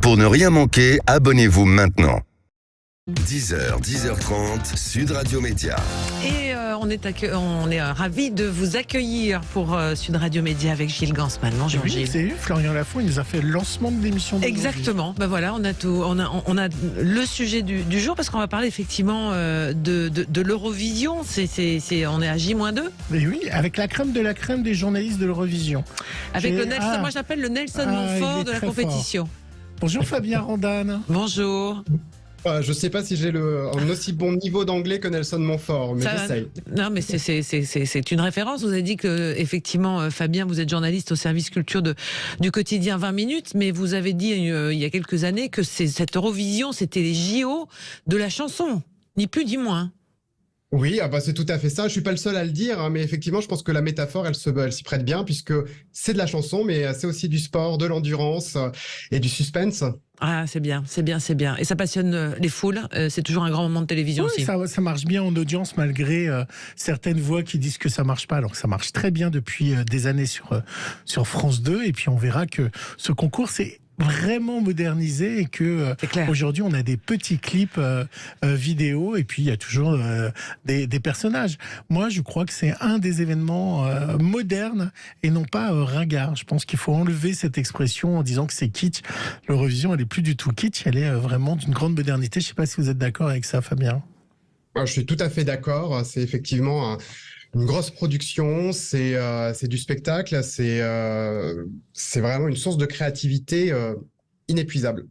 Pour ne rien manquer, abonnez-vous maintenant. 10h, 10h30, Sud Radio Média. Et on est ravis de vous accueillir pour Sud Radio Média avec Gilles Gansman. Bonjour oui, Gilles. C'est Florian Lafont, il nous a fait le lancement de l'émission. Exactement. Ben voilà, on a tout, on a le sujet du jour parce qu'on va parler effectivement de l'Eurovision. On est à J-2. Mais oui, avec la crème de la crème des journalistes de l'Eurovision. Avec le Nelson, moi j'appelle le Nelson Montfort de la compétition. Fort. Bonjour Fabien Randane. Bonjour. Je ne sais pas si j'ai un aussi bon niveau d'anglais que Nelson Montfort, mais j'essaye. Non, mais c'est une référence. Vous avez dit que, effectivement, Fabien, vous êtes journaliste au service culture du quotidien 20 minutes, mais vous avez dit il y a quelques années que cette Eurovision, c'était les JO de la chanson, ni plus ni moins. Oui, c'est tout à fait ça. Je suis pas le seul à le dire, hein, mais effectivement, je pense que la métaphore, elle s'y prête bien, puisque c'est de la chanson, mais c'est aussi du sport, de l'endurance et du suspense. Ah, c'est bien. Et ça passionne les foules. C'est toujours un grand moment de télévision aussi. Ça marche bien en audience, malgré certaines voix qui disent que ça marche pas. Alors ça marche très bien depuis des années sur France 2. Et puis on verra que ce concours, c'est vraiment modernisé et que aujourd'hui on a des petits clips vidéo et puis il y a toujours des personnages. Moi je crois que c'est un des événements modernes et non pas ringard. Je pense qu'il faut enlever cette expression en disant que c'est kitsch. L'Eurovision elle est plus du tout kitsch, elle est vraiment d'une grande modernité. Je sais pas si vous êtes d'accord avec ça, Fabien. Je suis tout à fait d'accord. C'est effectivement une grosse production, c'est du spectacle, c'est vraiment une source de créativité inépuisable.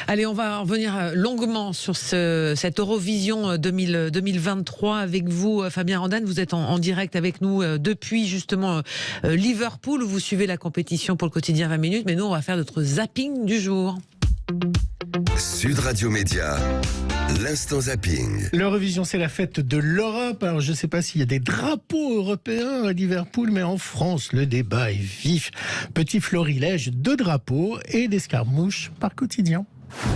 Allez, on va revenir longuement sur cette Eurovision 2023 avec vous, Fabien Randane. Vous êtes en direct avec nous depuis justement Liverpool, où vous suivez la compétition pour le quotidien 20 minutes. Mais nous, on va faire notre zapping du jour. Sud Radio Média, l'instant zapping. L'Eurovision, c'est la fête de l'Europe. Alors, je ne sais pas s'il y a des drapeaux européens à Liverpool, mais en France, le débat est vif. Petit florilège de drapeaux et d'escarmouches par quotidien.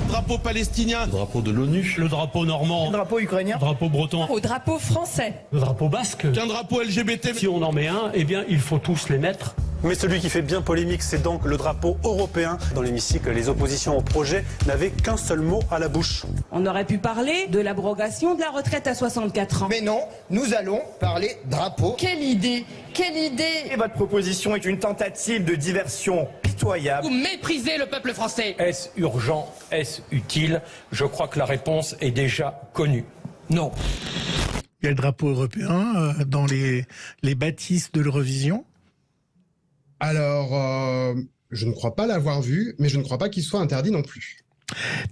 Drapeau palestinien, le drapeau de l'ONU, le drapeau normand, le drapeau ukrainien, le drapeau breton, au drapeau français, le drapeau basque, qu'un drapeau LGBT. Si on en met un, eh bien, il faut tous les mettre. Mais celui qui fait bien polémique, c'est donc le drapeau européen. Dans l'hémicycle, les oppositions au projet n'avaient qu'un seul mot à la bouche. On aurait pu parler de l'abrogation de la retraite à 64 ans. Mais non, nous allons parler drapeau. Quelle idée! Quelle idée! Et votre proposition est une tentative de diversion pitoyable. Vous méprisez le peuple français. Est-ce urgent? Est-ce utile? Je crois que la réponse est déjà connue. Non. Il y a le drapeau européen dans les bâtisses de l'Eurovision. Alors, je ne crois pas l'avoir vu, mais je ne crois pas qu'il soit interdit non plus.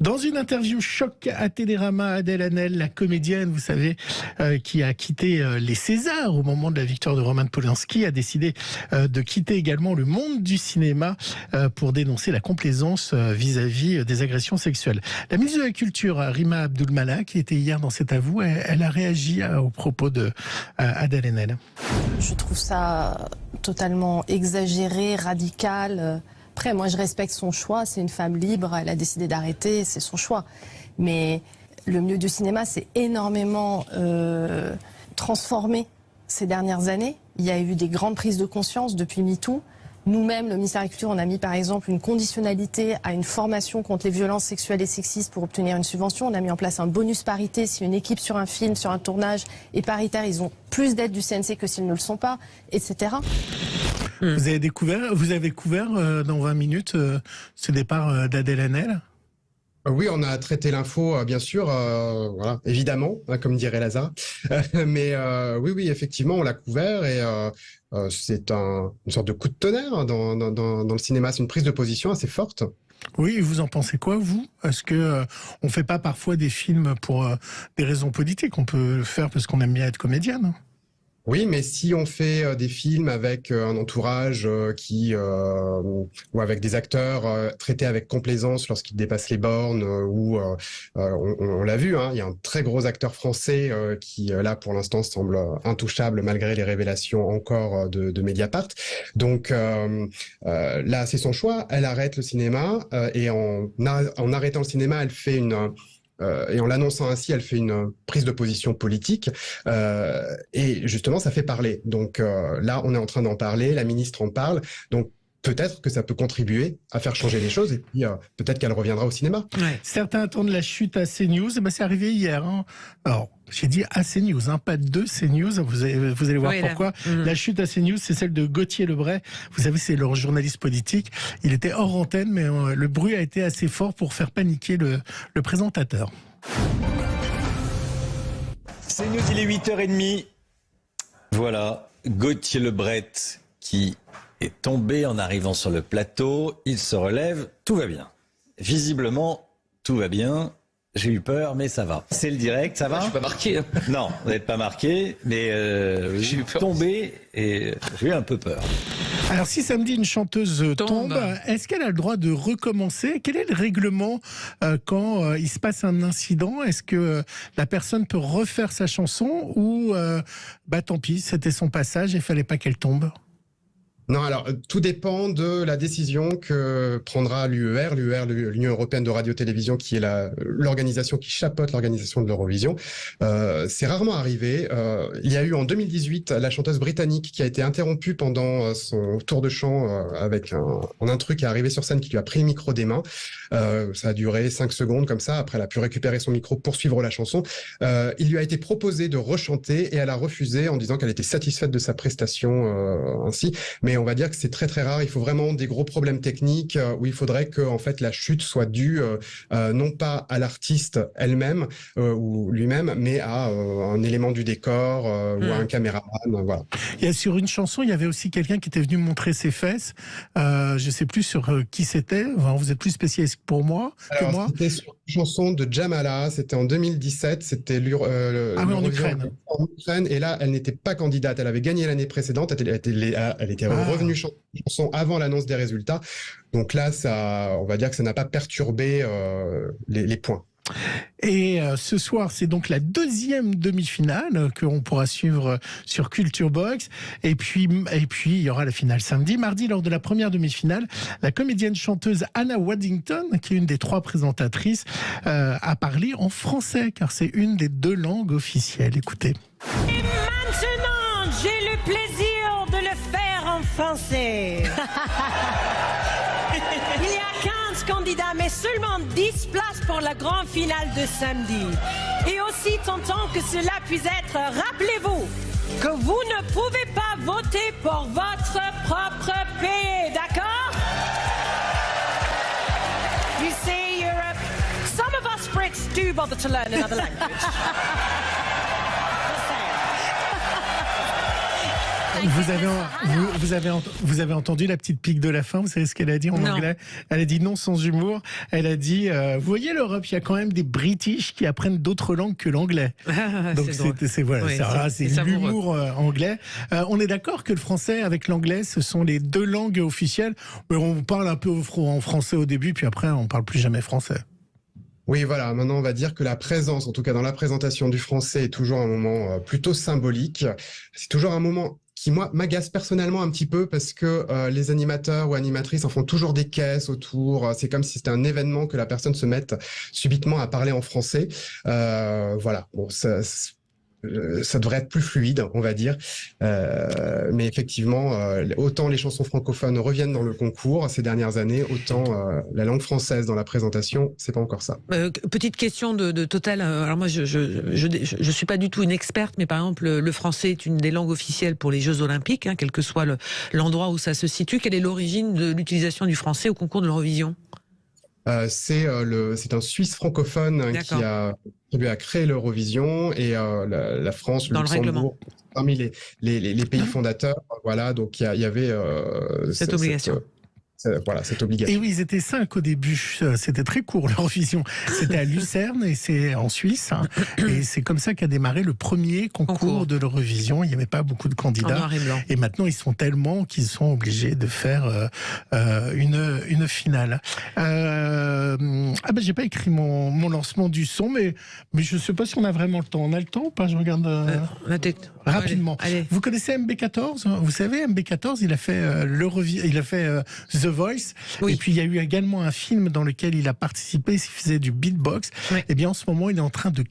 Dans une interview choc à Télérama, Adèle Haenel, la comédienne, vous savez, qui a quitté les Césars au moment de la victoire de Roman Polanski, a décidé de quitter également le monde du cinéma pour dénoncer la complaisance vis-à-vis des agressions sexuelles. La ministre de la Culture, Rima Abdul-Malak, qui était hier dans cet avou, elle a réagi aux propos de Adèle Haenel. Je trouve ça totalement exagéré, radical. Après, moi, je respecte son choix. C'est une femme libre. Elle a décidé d'arrêter. C'est son choix. Mais le milieu du cinéma s'est énormément transformé ces dernières années. Il y a eu des grandes prises de conscience depuis MeToo. Nous-mêmes, le ministère de la Culture, on a mis par exemple une conditionnalité à une formation contre les violences sexuelles et sexistes pour obtenir une subvention. On a mis en place un bonus parité. Si une équipe sur un film, sur un tournage est paritaire, ils ont plus d'aide du CNC que s'ils ne le sont pas, etc. Vous avez couvert dans 20 minutes ce départ d'Adèle Haenel? Oui, on a traité l'info, bien sûr, voilà, évidemment, comme dirait Lazare. Mais oui, effectivement, on l'a couvert et c'est une sorte de coup de tonnerre dans le cinéma. C'est une prise de position assez forte. Oui, vous en pensez quoi, vous? Est-ce que on fait pas parfois des films pour des raisons politiques? On peut le faire parce qu'on aime bien être comédienne. Oui, mais si on fait des films avec un entourage ou avec des acteurs traités avec complaisance lorsqu'ils dépassent les bornes, on l'a vu, hein, il y a un très gros acteur français qui, là, pour l'instant, semble intouchable malgré les révélations encore de Mediapart. Donc là, c'est son choix. Elle arrête le cinéma et en arrêtant le cinéma, elle fait et en l'annonçant ainsi, elle fait une prise de position politique. Et justement, ça fait parler. Donc là, on est en train d'en parler. La ministre en parle. Donc peut-être que ça peut contribuer à faire changer les choses et puis peut-être qu'elle reviendra au cinéma. Ouais. Certains attendent la chute à CNews. Ben, c'est arrivé hier. Hein. Alors, j'ai dit à CNews, hein, pas de CNews. Vous allez voir pourquoi. La chute à CNews, c'est celle de Gauthier Lebray. Vous savez, c'est leur journaliste politique. Il était hors antenne, mais le bruit a été assez fort pour faire paniquer le présentateur. CNews, il est 8h30. Voilà, Gauthier Lebray qui est tombé en arrivant sur le plateau. Il se relève, tout va bien. Visiblement, tout va bien. J'ai eu peur, mais ça va. C'est le direct, ça va? Je suis pas marqué. Non, vous n'êtes pas marqué, mais j'ai eu peur. Tombé et j'ai eu un peu peur. Alors si samedi une chanteuse tombe, est-ce qu'elle a le droit de recommencer? Quel est le règlement quand il se passe un incident? Est-ce que la personne peut refaire sa chanson ou tant pis, c'était son passage et il fallait pas qu'elle tombe? Non, alors tout dépend de la décision que prendra l'UER, l'Union européenne de radio-télévision, qui est l'organisation qui chapeaute l'organisation de l'Eurovision. C'est rarement arrivé. Il y a eu en 2018 la chanteuse britannique qui a été interrompue pendant son tour de chant avec un intrus qui est arrivé sur scène qui lui a pris le micro des mains. Ça a duré 5 secondes comme ça. Après, elle a pu récupérer son micro pour suivre la chanson. Il lui a été proposé de rechanter et elle a refusé en disant qu'elle était satisfaite de sa prestation ainsi. Mais on va dire que c'est très très rare. Il faut vraiment des gros problèmes techniques où il faudrait que en fait la chute soit due non pas à l'artiste elle-même ou lui-même, mais à un élément du décor ou à un caméraman. Voilà. Et sur une chanson, il y avait aussi quelqu'un qui était venu montrer ses fesses. Je sais plus sur qui c'était. Enfin, vous êtes plus spécialiste pour moi que moi. C'était sur une chanson de Jamala. C'était en 2017. C'était en Ukraine. En Ukraine. Et là, elle n'était pas candidate. Elle avait gagné l'année précédente. Elle était revenue chanson avant l'annonce des résultats. Donc là, on va dire que ça n'a pas perturbé les points. Et ce soir, c'est donc la deuxième demi-finale qu'on pourra suivre sur Culture Box. Et puis, il y aura la finale samedi. Mardi, lors de la première demi-finale, la comédienne chanteuse Anna Waddington, qui est une des 3 présentatrices, a parlé en français, car c'est une des 2 langues officielles. Écoutez. Et maintenant, j'ai le plaisir de le faire en français. Il y a 15 candidats, mais seulement 10 places pour la grande finale de samedi. Et aussi tentant que cela puisse être, rappelez-vous que vous ne pouvez pas voter pour votre propre pays, d'accord? You see, Europe, some of us Brits do bother to learn another language. Vous avez entendu la petite pique de la fin? Vous savez ce qu'elle a dit en anglais? Elle a dit non sans humour. Elle a dit vous voyez l'Europe, il y a quand même des British qui apprennent d'autres langues que l'anglais. Donc c'est l'humour anglais. On est d'accord que le français avec l'anglais, ce sont les 2 langues officielles. Mais on parle un peu en français au début, puis après on parle plus jamais français. Oui, voilà. Maintenant, on va dire que la présence, en tout cas dans la présentation du français, est toujours un moment plutôt symbolique. C'est toujours un moment qui, moi, m'agace personnellement un petit peu parce que les animateurs ou animatrices en font toujours des caisses autour. C'est comme si c'était un événement que la personne se mette subitement à parler en français. Voilà. Bon, ça devrait être plus fluide, on va dire. Mais effectivement, autant les chansons francophones reviennent dans le concours ces dernières années, autant la langue française dans la présentation, c'est pas encore ça. Petite question de Total. Alors moi, je suis pas du tout une experte, mais par exemple, le français est une des langues officielles pour les Jeux Olympiques, hein, quel que soit l'endroit où ça se situe. Quelle est l'origine de l'utilisation du français au concours de l'Eurovision? C'est un Suisse francophone qui a contribué à créer l'Eurovision et la France, le Luxembourg, parmi les pays fondateurs. Voilà, donc il y avait cette obligation. Voilà, cette obligation. Et oui, ils étaient 5 au début. C'était très court, l'Eurovision. C'était à Lucerne et c'est en Suisse. Hein. Et c'est comme ça qu'a démarré le premier concours de l'Eurovision. Il n'y avait pas beaucoup de candidats. En noir et blanc. Et maintenant, ils sont tellement qu'ils sont obligés de faire une finale. J'ai pas écrit mon lancement du son, mais je sais pas si on a vraiment le temps. On a le temps ou pas? Je regarde rapidement. Allez. Vous connaissez MB14? Vous savez, MB14, il a fait The Voice. Oui. Et puis il y a eu également un film dans lequel il a participé, il faisait du beatbox. Oui. Et bien en ce moment, il est en train de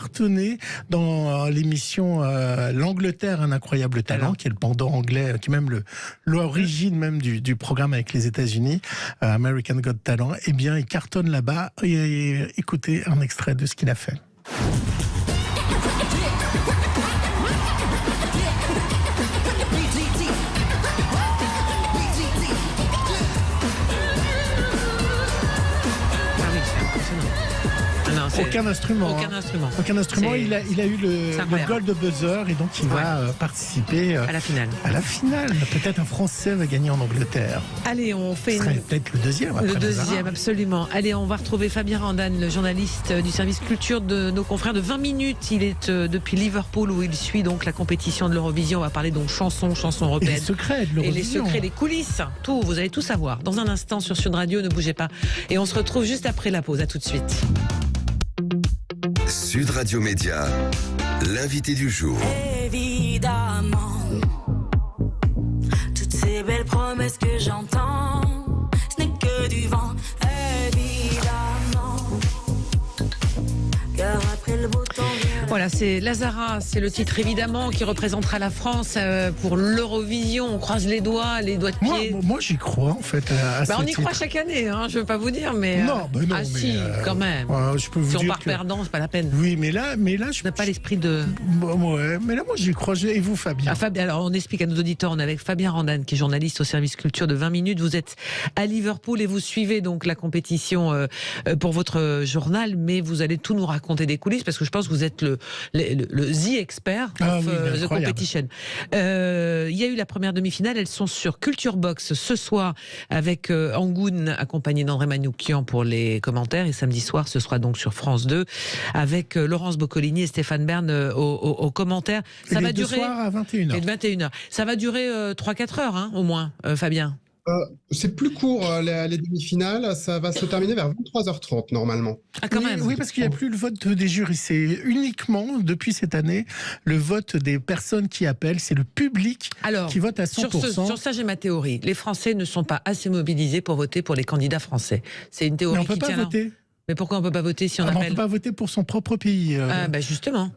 cartonné dans l'émission L'Angleterre, un incroyable talent, qui est le pendant anglais, qui est même l'origine même du programme avec les États-Unis, American Got Talent. Eh bien, il cartonne là-bas. Et écoutez un extrait de ce qu'il a fait. Aucun instrument. Aucun instrument. Il a eu le gold buzzer et donc il va participer à la finale. Peut-être un Français va gagner en Angleterre. Allez, on fait. Ce serait peut-être le deuxième. Le deuxième, absolument. Allez, on va retrouver Fabien Randan, le journaliste du service culture de nos confrères de 20 minutes. Il est depuis Liverpool où il suit donc la compétition de l'Eurovision. On va parler donc chansons européennes. Et les secrets de l'Eurovision. Et les secrets, les coulisses. Tout, vous allez tout savoir. Dans un instant sur Sud Radio, ne bougez pas. Et on se retrouve juste après la pause. À tout de suite. Sud Radio Média, l'invité du jour. Évidemment, toutes ces belles promesses que j'entends, ce n'est que du vent. Évidemment, car après le beau temps vient... Voilà, c'est Lazara, c'est le titre évidemment qui représentera la France pour l'Eurovision. On croise les doigts de pied. Moi j'y crois en fait. On y croit chaque année, hein, je veux pas vous dire, mais. Non, si, quand même. Je peux vous si on dire part perdant, c'est pas la peine. Oui, mais là, je n'ai pas l'esprit de. Ouais, mais là, moi j'y crois. Et vous, Fabien? Alors, on explique à nos auditeurs. On est avec Fabien Randan, qui est journaliste au service culture de 20 minutes. Vous êtes à Liverpool et vous suivez donc la compétition pour votre journal, mais vous allez tout nous raconter des coulisses parce que je pense que vous êtes le The Expert of the Competition. Il y a eu la première demi-finale, elles sont sur Culture Box ce soir avec Angoun accompagné d'André Manoukian pour les commentaires, et samedi soir ce sera donc sur France 2 avec Laurence Boccolini et Stéphane Bern aux commentaires. Ça va durer soir à 21h. Et 21h. Ça va durer 3-4 heures hein, au moins, Fabien. C'est plus court, les demi-finales, ça va se terminer vers 23h30 normalement. Ah, quand même. Oui, parce qu'il n'y a plus le vote des jurys, c'est uniquement, depuis cette année, le vote des personnes qui appellent, c'est le public qui vote à 100%. Sur ça, j'ai ma théorie. Les Français ne sont pas assez mobilisés pour voter pour les candidats français. C'est une théorie qui tient. Mais on ne peut pas voter. Mais pourquoi on ne peut pas voter si on appelle? On ne peut pas voter pour son propre pays. Justement.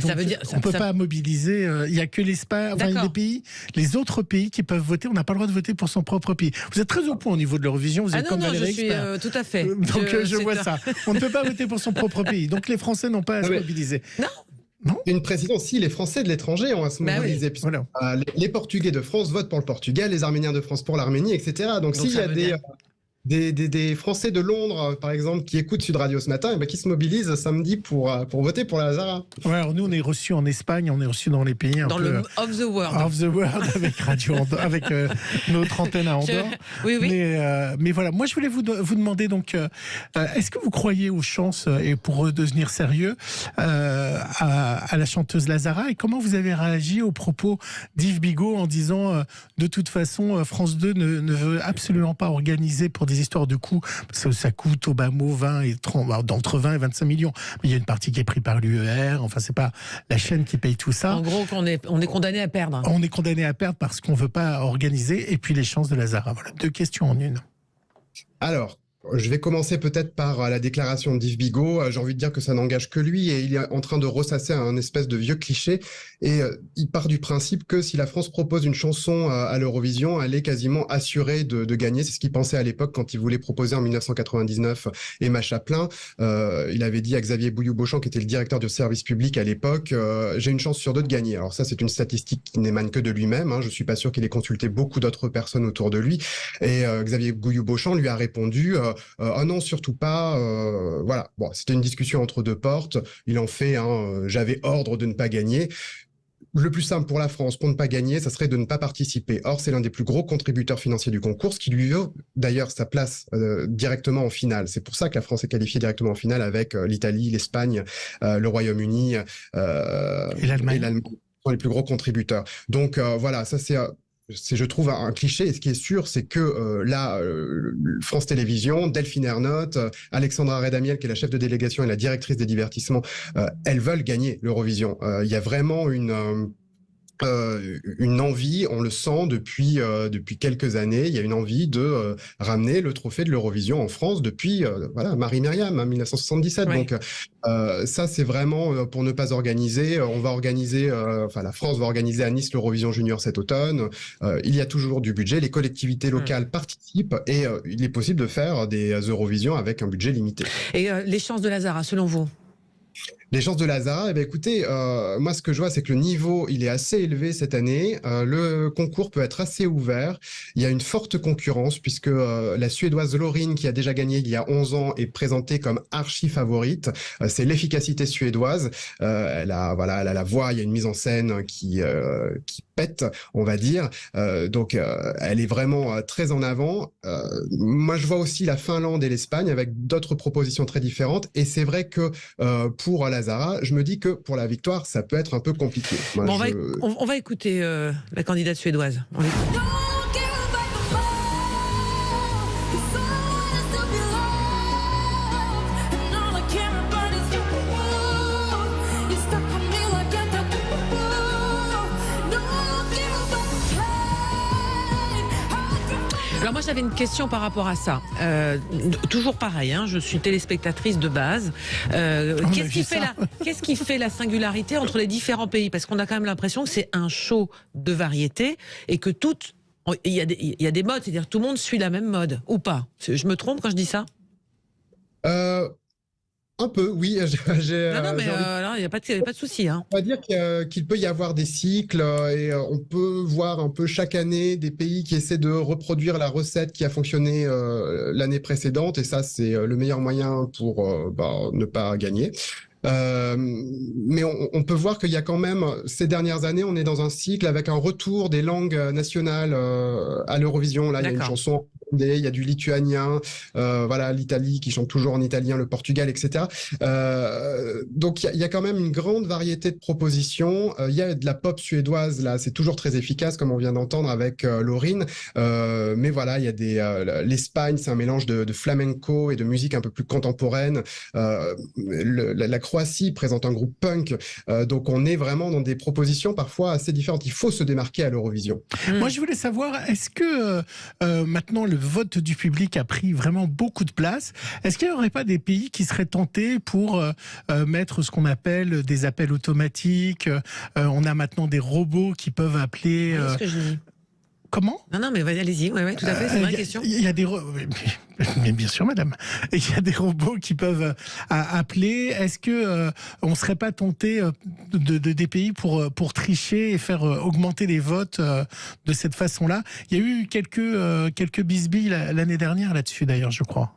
Ça veut dire, on ne peut pas mobiliser, il n'y a que les autres pays qui peuvent voter, on n'a pas le droit de voter pour son propre pays. Vous êtes très au point au niveau de l'Eurovision, vous êtes comme Valérie Expert. Tout à fait. Donc je vois ça. On ne peut pas voter pour son propre pays, donc les Français n'ont pas à se mobiliser. Non. Une précision, si les Français de l'étranger ont à se mobiliser, puisque les Portugais de France votent pour le Portugal, les Arméniens de France pour l'Arménie, etc. Donc s'il y a des Français de Londres, par exemple, qui écoutent Sud Radio ce matin, et qui se mobilisent samedi pour voter pour la Lazara. Ouais, alors nous, on est reçus en Espagne, on est reçus dans les pays dans le Off the World. Off the World, avec avec notre antenne à Andorre. Oui. Mais voilà, moi, je voulais vous demander, donc, est-ce que vous croyez aux chances, et pour devenir sérieux, à la chanteuse Lazara, et comment vous avez réagi aux propos d'Yves Bigot en disant, de toute façon, France 2 ne veut absolument pas organiser pour des histoires de coûts, parce que ça coûte au bas mot 20 et 30, d'entre 20 et 25 millions. Mais il y a une partie qui est prise par l'UER, enfin c'est pas la chaîne qui paye tout ça. En gros, on est condamné à perdre. On est condamné à perdre parce qu'on veut pas organiser, et puis les chances de Lazara. Voilà, 2 questions en une. Alors, je vais commencer peut-être par la déclaration d'Yves Bigot. J'ai envie de dire que ça n'engage que lui et il est en train de ressasser un espèce de vieux cliché. Et il part du principe que si la France propose une chanson à l'Eurovision, elle est quasiment assurée de gagner. C'est ce qu'il pensait à l'époque quand il voulait proposer en 1999 Emma Chaplin. Il avait dit à Xavier Bouilloux-Beauchamp, qui était le directeur du service public à l'époque, j'ai une chance sur 2 de gagner. Alors ça, c'est une statistique qui n'émane que de lui-même. Je suis pas sûr qu'il ait consulté beaucoup d'autres personnes autour de lui. Et Xavier Bouilloux-Beauchamp lui a répondu oh non, surtout pas. Voilà. Bon, c'était une discussion entre 2 portes. Il en fait j'avais ordre de ne pas gagner. Le plus simple pour la France, pour ne pas gagner, ça serait de ne pas participer. Or, c'est l'un des plus gros contributeurs financiers du concours, ce qui lui vaut d'ailleurs sa place directement en finale. C'est pour ça que la France est qualifiée directement en finale avec l'Italie, l'Espagne, le Royaume-Uni et l'Allemagne sont les plus gros contributeurs. Donc voilà, ça c'est je trouve un cliché. Et ce qui est sûr, c'est que France Télévisions, Delphine Ernotte, Alexandra Redamiel, qui est la chef de délégation et la directrice des divertissements, elles veulent gagner l'Eurovision. Il y a vraiment une envie, on le sent depuis quelques années, il y a une envie de ramener le trophée de l'Eurovision en France depuis Marie-Myriam, 1977. Oui. Donc ça, c'est vraiment pour ne pas organiser. On va organiser, la France va organiser à Nice l'Eurovision Junior cet automne. Il y a toujours du budget, les collectivités locales participent et il est possible de faire des Eurovisions avec un budget limité. Et les chances de Lazara, selon vous? Les chances de Lazara, écoutez, moi ce que je vois, c'est que le niveau, il est assez élevé cette année. Le concours peut être assez ouvert. Il y a une forte concurrence puisque la Suédoise Loreen, qui a déjà gagné il y a 11 ans, est présentée comme archi-favorite. C'est l'efficacité suédoise. Elle a la voix, il y a une mise en scène qui pète, on va dire. Donc, elle est vraiment très en avant. Moi, je vois aussi la Finlande et l'Espagne avec d'autres propositions très différentes. Et c'est vrai que pour Lazara, je me dis que pour la victoire, ça peut être un peu compliqué. Moi, on va écouter la candidate suédoise. On l'écoute. Alors moi j'avais une question par rapport à ça. Toujours pareil, hein, je suis téléspectatrice de base. Qu'est-ce qui fait la singularité entre les différents pays? Parce qu'on a quand même l'impression que c'est un show de variété et que il y a des modes, c'est-à-dire tout le monde suit la même mode, ou pas? Je me trompe quand je dis ça? Un peu, oui. Non, mais il n'y a pas de souci. Hein. On va dire qu'il peut y avoir des cycles et on peut voir un peu chaque année des pays qui essaient de reproduire la recette qui a fonctionné l'année précédente. Et ça, c'est le meilleur moyen pour ne pas gagner. Mais on peut voir qu'il y a quand même, ces dernières années, on est dans un cycle avec un retour des langues nationales à l'Eurovision. Là, il y a une chanson, il y a du lituanien, l'Italie qui chante toujours en italien, le Portugal, etc. Donc il y a quand même une grande variété de propositions. Il y a de la pop suédoise, là, c'est toujours très efficace, comme on vient d'entendre avec Loreen. Mais voilà, il y a l'Espagne, c'est un mélange de flamenco et de musique un peu plus contemporaine. La Croatie présente un groupe punk, donc on est vraiment dans des propositions parfois assez différentes. Il faut se démarquer à l'Eurovision. Moi, je voulais savoir, est-ce que maintenant le vote du public a pris vraiment beaucoup de place? Est-ce qu'il n'y aurait pas des pays qui seraient tentés pour mettre ce qu'on appelle des appels automatiques? On a maintenant des robots qui peuvent appeler... ce que je dis. Comment? Non, mais allez-y, ouais, tout à fait, c'est une vraie question. Il y a des mais bien sûr, madame. Il y a des robots qui peuvent appeler. Est-ce que on serait pas tenté des pays pour tricher et faire augmenter les votes de cette façon-là? Il y a eu quelques bisbilles l'année dernière là-dessus, d'ailleurs, je crois.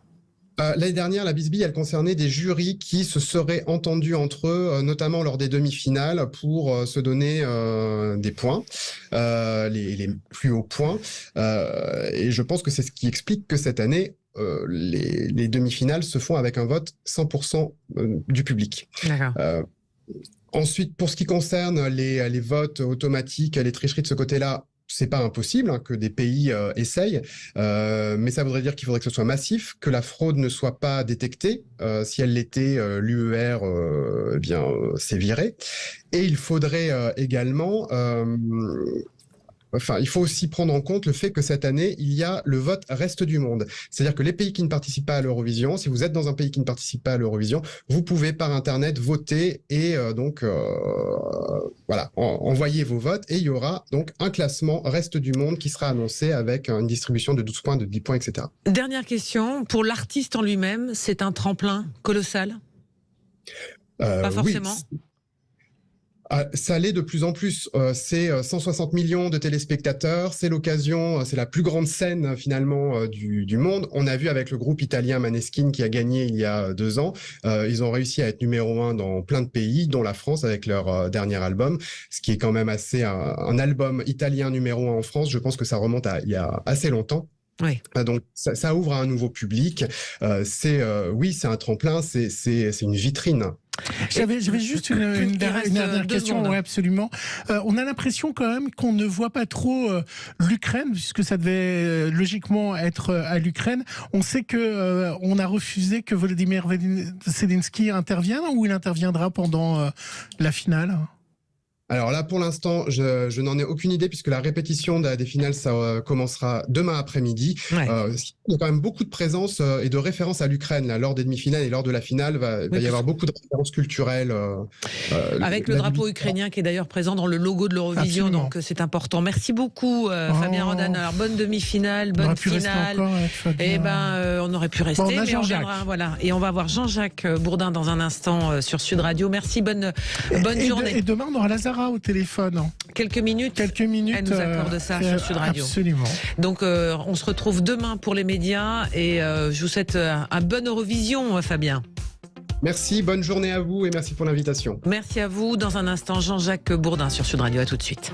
L'année dernière, la bisbille, elle concernait des jurys qui se seraient entendus entre eux, notamment lors des demi-finales, pour se donner des points, les plus hauts points. Et je pense que c'est ce qui explique que cette année, les demi-finales se font avec un vote 100% du public. D'accord. Ensuite, pour ce qui concerne les votes automatiques, les tricheries de ce côté-là, c'est pas impossible que des pays essayent, mais ça voudrait dire qu'il faudrait que ce soit massif, que la fraude ne soit pas détectée. Si elle l'était, l'UER sévirait. Et il faudrait également... il faut aussi prendre en compte le fait que cette année, il y a le vote reste du monde. C'est-à-dire que les pays qui ne participent pas à l'Eurovision, si vous êtes dans un pays qui ne participe pas à l'Eurovision, vous pouvez par Internet voter et envoyer vos votes. Et il y aura donc un classement reste du monde qui sera annoncé avec une distribution de 12 points, de 10 points, etc. Dernière question, pour l'artiste en lui-même, c'est un tremplin colossal? Pas forcément. Oui. Ça l'est de plus en plus. C'est 160 millions de téléspectateurs. C'est l'occasion, c'est la plus grande scène finalement du monde. On a vu avec le groupe italien Maneskin qui a gagné il y a 2 ans. Ils ont réussi à être numéro 1 dans plein de pays, dont la France avec leur dernier album, ce qui est quand même assez un album italien numéro 1 en France. Je pense que ça remonte à il y a assez longtemps. Oui. Donc ça ouvre à un nouveau public. C'est un tremplin, c'est une vitrine. J'avais juste une dernière question, oui, absolument. On a l'impression quand même qu'on ne voit pas trop l'Ukraine, puisque ça devait logiquement être à l'Ukraine. On sait que on a refusé que Volodymyr Zelensky intervienne, ou il interviendra pendant la finale? Alors là, pour l'instant, je n'en ai aucune idée puisque la répétition des finales, ça commencera demain après-midi. Ouais. Il y a quand même beaucoup de présence et de références à l'Ukraine. Là, lors des demi-finales et lors de la finale, il va y avoir beaucoup de références culturelles. Avec le drapeau ukrainien qui est d'ailleurs présent dans le logo de l'Eurovision, Absolument. donc c'est important. Merci beaucoup Fabien Randan. Alors bonne demi-finale, On bonne aurait pu rester finale. encore avec Fabien. Eh ben, on aurait pu rester, Bon, on a mais on Jean-Jacques. viendra, voilà. Et on va voir Jean-Jacques Bourdin dans un instant sur Sud Radio. Merci, bonne journée. Et demain, on aura Lazara au téléphone. Quelques minutes. Elle nous accorde ça sur Sud Radio. Absolument. Donc on se retrouve demain pour les médias et je vous souhaite un bon Eurovision, Fabien. Merci, bonne journée à vous et merci pour l'invitation. Merci à vous. Dans un instant, Jean-Jacques Bourdin sur Sud Radio. À tout de suite.